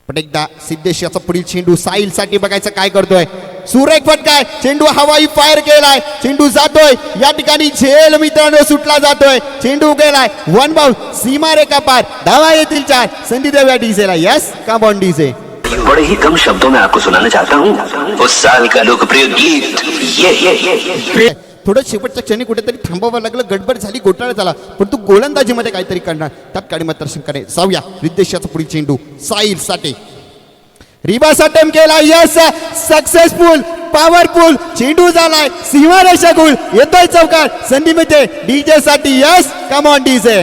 पण एकदा सिद्धेश याचा पुढील चेंडू साहिल साठी बघायचं काय करतोय. सुरेख फटकाय, चेंडू हवाई फायर केलाय, चेंडू जातोय या ठिकाणी झेल मित्रांनो सुटला जातोय, चेंडू गेलाय वन बाउल सीमारेखा पार, धावा येतील 4. संधी देऊया डीजेला. Yes come on DJ. बड़े ही कम शब्दों में आपको सुनाना चाहता हूँ उस साल का लोकप्रिय गीत ये थोडं शेवटच्या क्षणी कुठेतरी थांबावं लागलं, गडबड झाली, घोटाळा झाला, पण तू गोलंदाजीमध्ये काहीतरी करणार तात्काळ मात्र शंकाने जाऊया. रिद्धेशाचा पुढील चेंडू साहिल साठी, रिवर्स अटेम्प्ट केला, यस सक्सेसफुल, पॉवरफुल चेंडू झालाय सीमारेषा गोल, येतोय चौकार. संधी मिळते डीजे साठी. Yes come on DJ.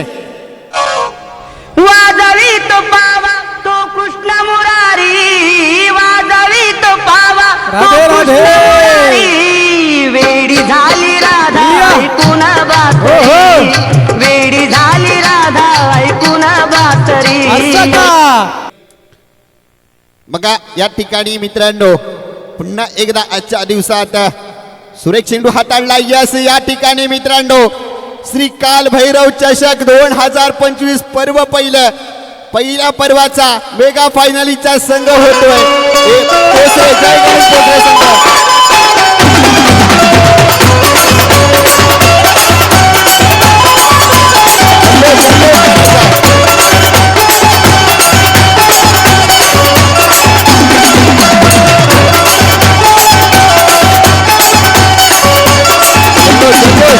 वाजवी तो पावा तो कृष्ण मुरारी, वाजवी तो पावा तो कृष्ण मुरारी. वेडी झाली राधा ऐकून बातरी, वेडी झाली राधा ऐकून बातरी. बघा या ठिकाणी मित्रांनो पुन्हा एकदा आजच्या दिवसात सुरेख चेंडू हाताळला. यस या ठिकाणी मित्रांनो श्री काल भैरव चषक 2025 पर्व पहिल्या पर्वाचा मेगा फायनलीचा संघ होतोय.